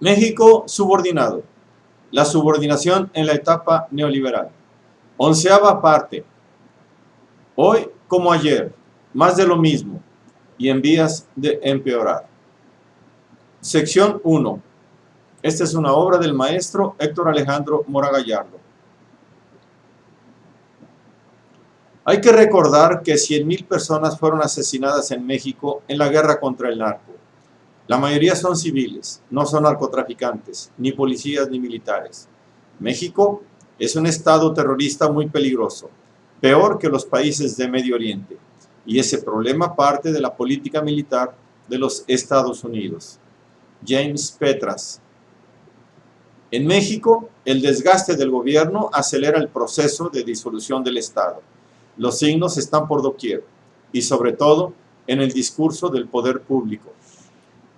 México subordinado. La subordinación en la etapa neoliberal. 11ª parte. Hoy como ayer, más de lo mismo y en vías de empeorar. Sección 1. Esta es una obra del maestro Héctor Alejandro Mora Gallardo. Hay que recordar que 100,000 personas fueron asesinadas en México en la guerra contra el narco. La mayoría son civiles, no son narcotraficantes, ni policías ni militares. México es un estado terrorista muy peligroso, peor que los países de Medio Oriente, y ese problema parte de la política militar de los Estados Unidos. James Petras. En México, el desgaste del gobierno acelera el proceso de disolución del Estado. Los signos están por doquier, y sobre todo en el discurso del poder público.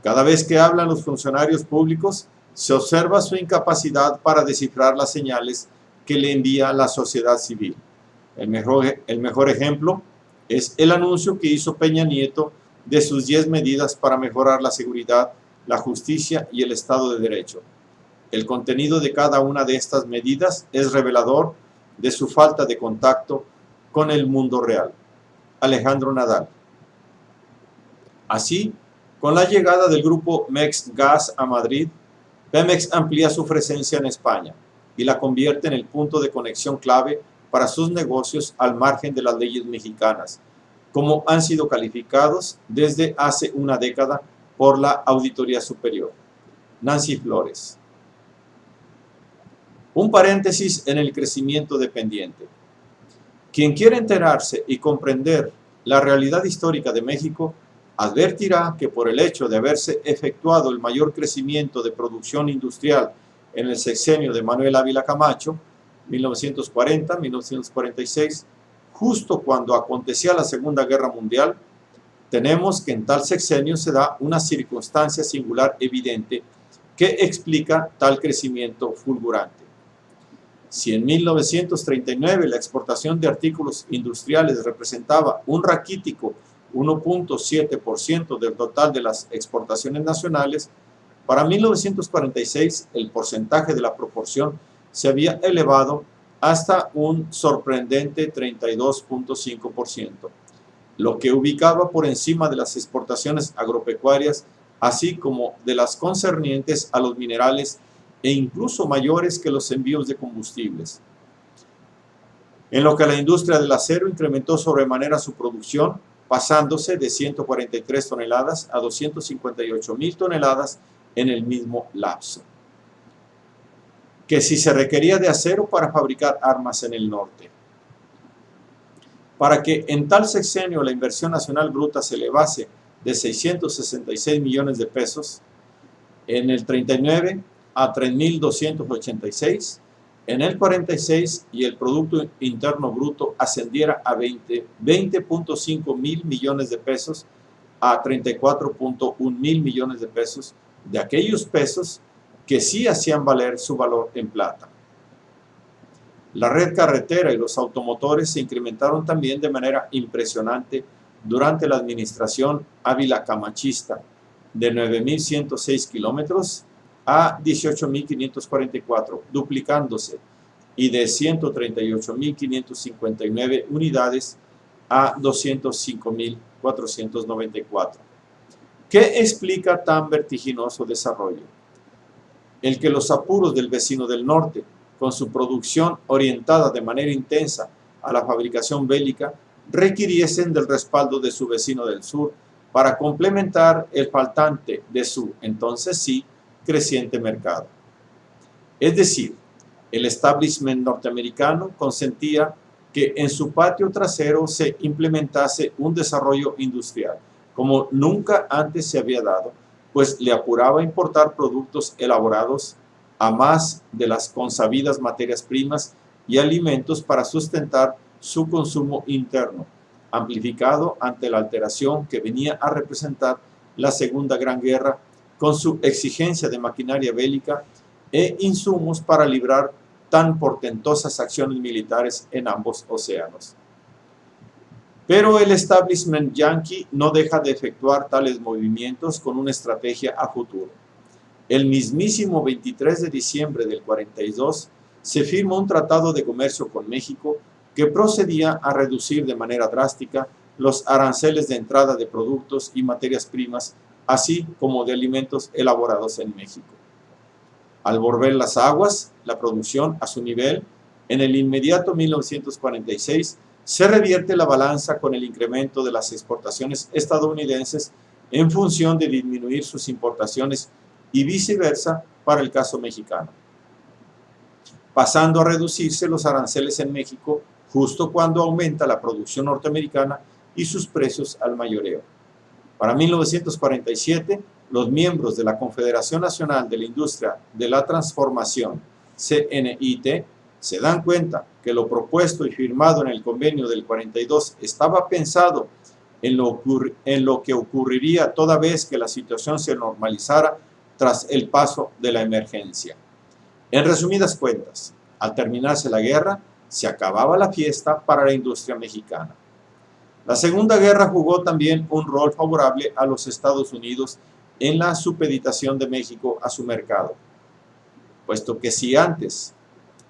Cada vez que hablan los funcionarios públicos, se observa su incapacidad para descifrar las señales que le envía la sociedad civil. El mejor ejemplo es el anuncio que hizo Peña Nieto de sus 10 medidas para mejorar la seguridad, la justicia y el Estado de Derecho. El contenido de cada una de estas medidas es revelador de su falta de contacto con el mundo real. Alejandro Nadal. Así, con la llegada del grupo MexGas a Madrid, Pemex amplía su presencia en España y la convierte en el punto de conexión clave para sus negocios al margen de las leyes mexicanas, como han sido calificados desde hace una década por la Auditoría Superior. Nancy Flores. Un paréntesis en el crecimiento dependiente. Quien quiere enterarse y comprender la realidad histórica de México, advertirá que por el hecho de haberse efectuado el mayor crecimiento de producción industrial en el sexenio de Manuel Ávila Camacho, 1940-1946, justo cuando acontecía la Segunda Guerra Mundial, tenemos que en tal sexenio se da una circunstancia singular evidente que explica tal crecimiento fulgurante. Si en 1939 la exportación de artículos industriales representaba un raquítico 1.7% del total de las exportaciones nacionales, para 1946 el porcentaje de la proporción se había elevado hasta un sorprendente 32.5%, lo que ubicaba por encima de las exportaciones agropecuarias, así como de las concernientes a los minerales e incluso mayores que los envíos de combustibles. En lo que la industria del acero incrementó sobremanera su producción, pasándose de 143 toneladas a 258,000 toneladas en el mismo lapso. Que si se requería de acero para fabricar armas en el norte. Para que en tal sexenio la inversión nacional bruta se elevase de 666 millones de pesos, en el 39 a 3.286, en el 46 y el Producto Interno Bruto ascendiera a 20.5 mil millones de pesos a 34.1 mil millones de pesos, de aquellos pesos que sí hacían valer su valor en plata. La red carretera y los automotores se incrementaron también de manera impresionante durante la administración Ávila Camachista, de 9.106 kilómetros a 18.544, duplicándose, y de 138.559 unidades a 205.494. ¿Qué explica tan vertiginoso desarrollo? El que los apuros del vecino del norte, con su producción orientada de manera intensa a la fabricación bélica, requiriesen del respaldo de su vecino del sur para complementar el faltante de su, entonces sí, creciente mercado. Es decir, el establishment norteamericano consentía que en su patio trasero se implementase un desarrollo industrial, como nunca antes se había dado, pues le apuraba importar productos elaborados a más de las consabidas materias primas y alimentos para sustentar su consumo interno, amplificado ante la alteración que venía a representar la Segunda Gran Guerra con su exigencia de maquinaria bélica e insumos para librar tan portentosas acciones militares en ambos océanos. Pero el establishment yanqui no deja de efectuar tales movimientos con una estrategia a futuro. El mismísimo 23 de diciembre del 42 se firma un tratado de comercio con México que procedía a reducir de manera drástica los aranceles de entrada de productos y materias primas, así como de alimentos elaborados en México. Al volver las aguas, la producción a su nivel, en el inmediato 1946 se revierte la balanza con el incremento de las exportaciones estadounidenses en función de disminuir sus importaciones y viceversa para el caso mexicano, pasando a reducirse los aranceles en México justo cuando aumenta la producción norteamericana y sus precios al mayoreo. Para 1947, los miembros de la Confederación Nacional de la Industria de la Transformación, CNIT, se dan cuenta que lo propuesto y firmado en el convenio del 42 estaba pensado en lo que ocurriría toda vez que la situación se normalizara tras el paso de la emergencia. En resumidas cuentas, al terminarse la guerra, se acababa la fiesta para la industria mexicana. La Segunda Guerra jugó también un rol favorable a los Estados Unidos en la supeditación de México a su mercado, puesto que si antes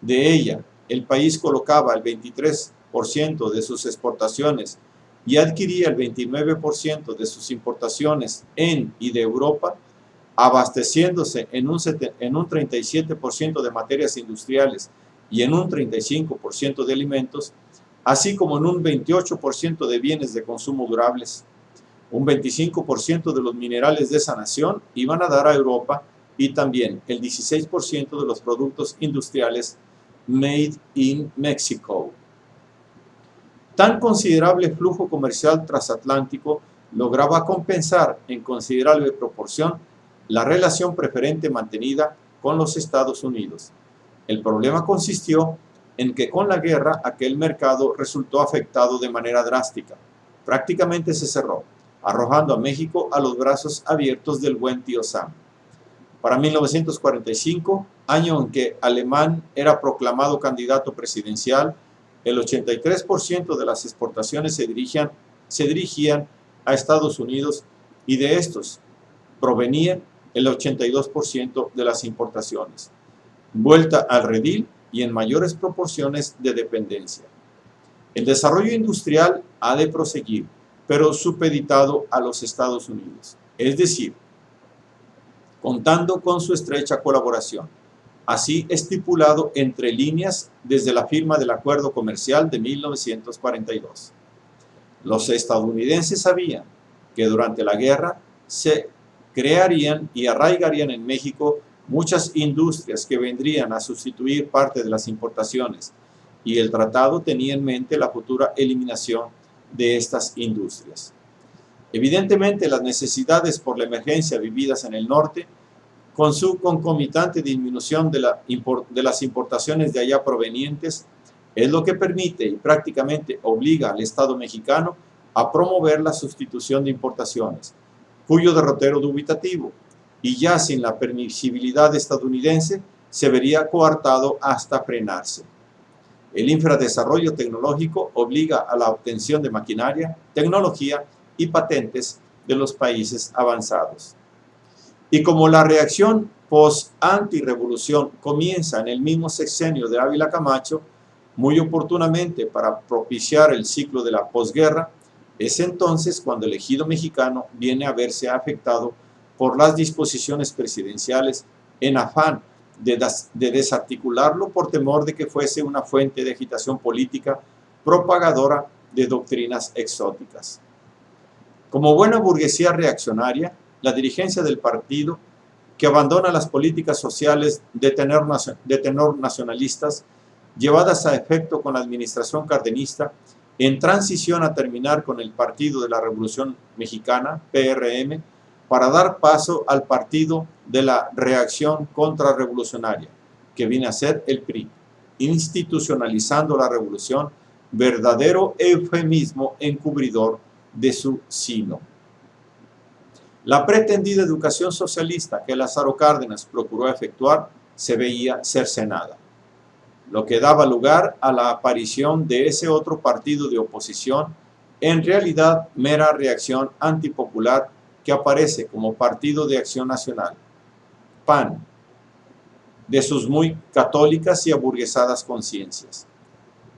de ella el país colocaba el 23% de sus exportaciones y adquiría el 29% de sus importaciones en y de Europa, abasteciéndose en un 37% de materias industriales y en un 35% de alimentos, así como en un 28% de bienes de consumo durables. Un 25% de los minerales de esa nación iban a dar a Europa y también el 16% de los productos industriales made in Mexico. Tan considerable flujo comercial transatlántico lograba compensar en considerable proporción la relación preferente mantenida con los Estados Unidos. El problema consistió en que con la guerra aquel mercado resultó afectado de manera drástica. Prácticamente se cerró, arrojando a México a los brazos abiertos del buen tío Sam. Para 1945, año en que Alemán era proclamado candidato presidencial, el 83% de las exportaciones se dirigían a Estados Unidos y de estos provenían el 82% de las importaciones, vuelta al redil y en mayores proporciones de dependencia. El desarrollo industrial ha de proseguir, pero supeditado a los Estados Unidos, es decir, contando con su estrecha colaboración, así estipulado entre líneas desde la firma del Acuerdo Comercial de 1942. Los estadounidenses sabían que durante la guerra se crearían y arraigarían en México muchas industrias que vendrían a sustituir parte de las importaciones, y el tratado tenía en mente la futura eliminación de estas industrias. Evidentemente, las necesidades por la emergencia vividas en el norte, con su concomitante disminución de las importaciones de allá provenientes, es lo que permite y prácticamente obliga al Estado mexicano a promover la sustitución de importaciones, cuyo derrotero dubitativo, y ya sin la permisibilidad estadounidense, se vería coartado hasta frenarse. El infradesarrollo tecnológico obliga a la obtención de maquinaria, tecnología y patentes de los países avanzados. Y como la reacción post-antirrevolución comienza en el mismo sexenio de Ávila Camacho, muy oportunamente para propiciar el ciclo de la posguerra, es entonces cuando el ejido mexicano viene a verse afectado por las disposiciones presidenciales en afán de desarticularlo por temor de que fuese una fuente de agitación política propagadora de doctrinas exóticas. Como buena burguesía reaccionaria, la dirigencia del partido, que abandona las políticas sociales de tenor nacionalistas llevadas a efecto con la administración cardenista, en transición a terminar con el Partido de la Revolución Mexicana, PRM, para dar paso al Partido de la Reacción Contrarrevolucionaria, que viene a ser el PRI, institucionalizando la revolución, verdadero eufemismo encubridor de su sino. La pretendida educación socialista que Lázaro Cárdenas procuró efectuar se veía cercenada, lo que daba lugar a la aparición de ese otro partido de oposición, en realidad mera reacción antipopular, que aparece como Partido de Acción Nacional, PAN, de sus muy católicas y aburguesadas conciencias.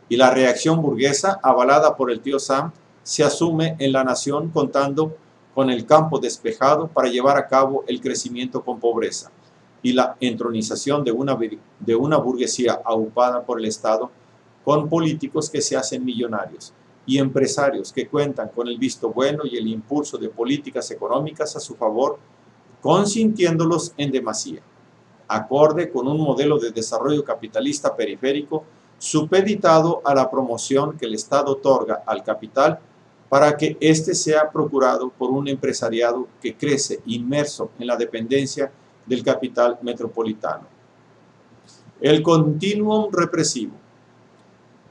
Y la reacción burguesa, avalada por el tío Sam, se asume en la nación contando con el campo despejado para llevar a cabo el crecimiento con pobreza y la entronización de una burguesía aupada por el Estado, con políticos que se hacen millonarios y empresarios que cuentan con el visto bueno y el impulso de políticas económicas a su favor, consintiéndolos en demasía, acorde con un modelo de desarrollo capitalista periférico supeditado a la promoción que el Estado otorga al capital para que éste sea procurado por un empresariado que crece inmerso en la dependencia del capital metropolitano. El continuum represivo.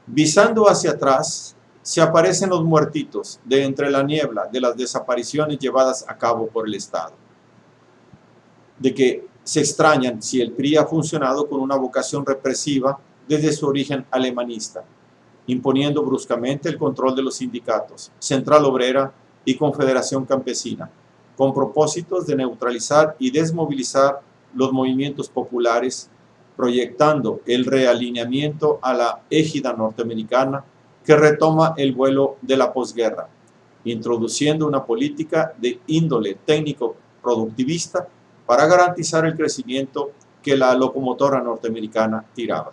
Visando hacia atrás, se aparecen los muertitos de entre la niebla de las desapariciones llevadas a cabo por el Estado, de que se extrañan si el PRI ha funcionado con una vocación represiva desde su origen alemanista, imponiendo bruscamente el control de los sindicatos, Central Obrera y Confederación Campesina, con propósitos de neutralizar y desmovilizar los movimientos populares, proyectando el realineamiento a la égida norteamericana que retoma el vuelo de la posguerra, introduciendo una política de índole técnico-productivista para garantizar el crecimiento que la locomotora norteamericana tiraba.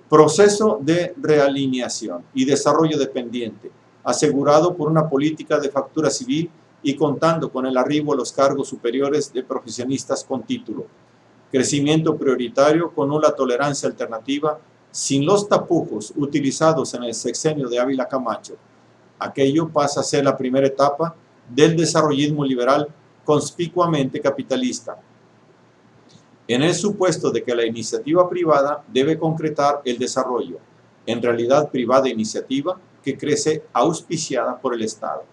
Proceso de realineación y desarrollo dependiente, asegurado por una política de factura civil y contando con el arribo a los cargos superiores de profesionistas con título. Crecimiento prioritario con una tolerancia alternativa sin los tapujos utilizados en el sexenio de Ávila Camacho. Aquello pasa a ser la primera etapa del desarrollismo liberal conspicuamente capitalista, en el supuesto de que la iniciativa privada debe concretar el desarrollo, en realidad privada iniciativa que crece auspiciada por el Estado.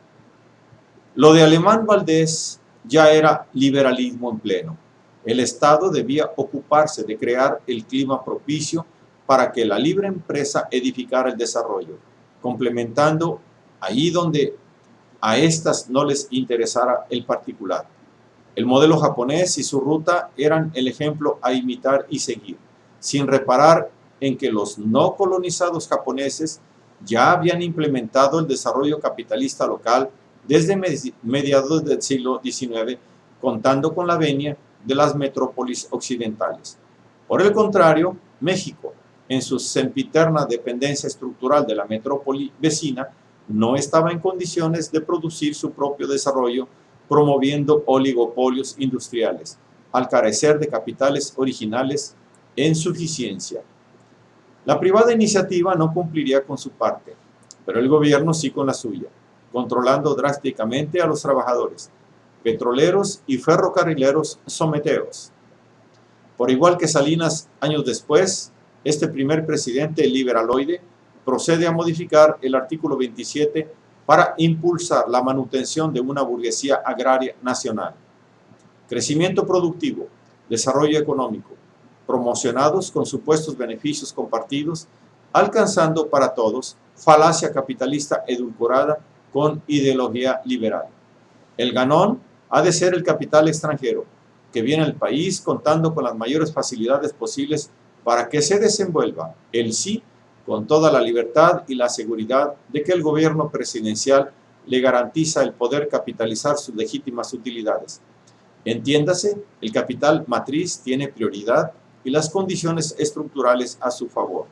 Lo de Alemán Valdés ya era liberalismo en pleno. El Estado debía ocuparse de crear el clima propicio para que la libre empresa edificara el desarrollo, complementando allí donde a estas no les interesara el particular. El modelo japonés y su ruta eran el ejemplo a imitar y seguir, sin reparar en que los no colonizados japoneses ya habían implementado el desarrollo capitalista local desde mediados del siglo XIX, contando con la venia de las metrópolis occidentales. Por el contrario, México, en su sempiterna dependencia estructural de la metrópoli vecina, no estaba en condiciones de producir su propio desarrollo, promoviendo oligopolios industriales, al carecer de capitales originales en suficiencia. La privada iniciativa no cumpliría con su parte, pero el gobierno sí con la suya, controlando drásticamente a los trabajadores, petroleros y ferrocarrileros someteros. Por igual que Salinas años después, este primer presidente liberaloide procede a modificar el artículo 27 para impulsar la manutención de una burguesía agraria nacional. Crecimiento productivo, desarrollo económico, promocionados con supuestos beneficios compartidos, alcanzando para todos falacia capitalista edulcorada con ideología liberal. El ganón ha de ser el capital extranjero, que viene al país contando con las mayores facilidades posibles para que se desenvuelva, él sí, con toda la libertad y la seguridad de que el gobierno presidencial le garantiza el poder capitalizar sus legítimas utilidades. Entiéndase, el capital matriz tiene prioridad y las condiciones estructurales a su favor.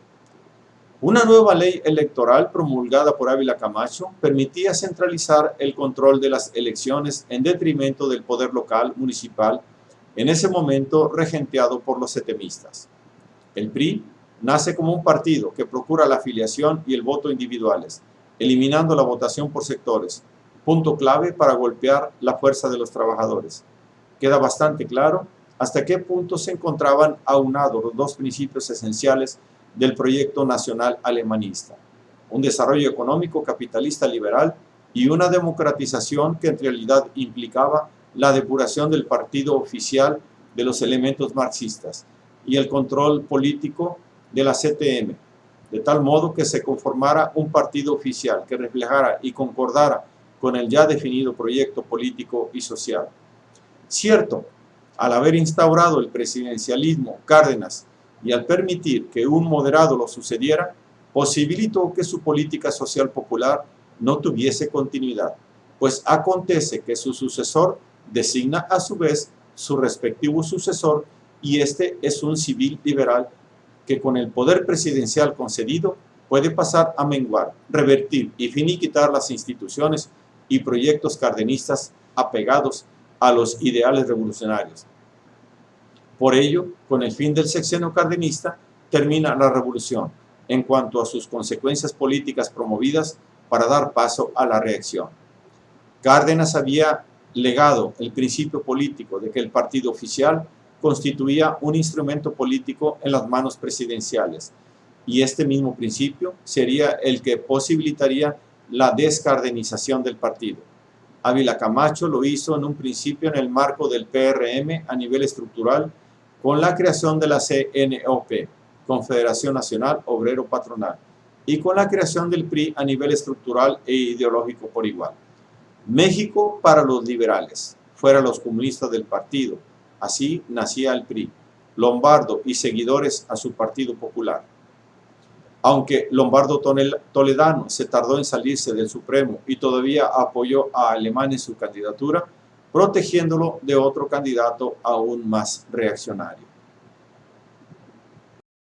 Una nueva ley electoral promulgada por Ávila Camacho permitía centralizar el control de las elecciones en detrimento del poder local municipal, en ese momento regenteado por los setemistas. El PRI nace como un partido que procura la afiliación y el voto individuales, eliminando la votación por sectores, punto clave para golpear la fuerza de los trabajadores. Queda bastante claro hasta qué punto se encontraban aunados los dos principios esenciales del proyecto nacional alemanista: un desarrollo económico capitalista liberal y una democratización que en realidad implicaba la depuración del partido oficial de los elementos marxistas y el control político de la CTM, de tal modo que se conformara un partido oficial que reflejara y concordara con el ya definido proyecto político y social. Cierto Al haber instaurado el presidencialismo Cárdenas y al permitir que un moderado lo sucediera, posibilitó que su política social popular no tuviese continuidad, pues acontece que su sucesor designa a su vez su respectivo sucesor y este es un civil liberal que con el poder presidencial concedido puede pasar a menguar, revertir y finiquitar las instituciones y proyectos cardenistas apegados a los ideales revolucionarios. Por ello, con el fin del sexenio cardenista, termina la revolución en cuanto a sus consecuencias políticas promovidas para dar paso a la reacción. Cárdenas había legado el principio político de que el partido oficial constituía un instrumento político en las manos presidenciales, y este mismo principio sería el que posibilitaría la descardenización del partido. Ávila Camacho lo hizo en un principio en el marco del PRM a nivel estructural con la creación de la CNOP, Confederación Nacional Obrero Patronal, y con la creación del PRI a nivel estructural e ideológico por igual. México para los liberales, fuera los comunistas del partido, así nacía el PRI, Lombardo y seguidores a su Partido Popular. Aunque Lombardo Toledano se tardó en salirse del Supremo y todavía apoyó a Alemán en su candidatura, protegiéndolo de otro candidato aún más reaccionario.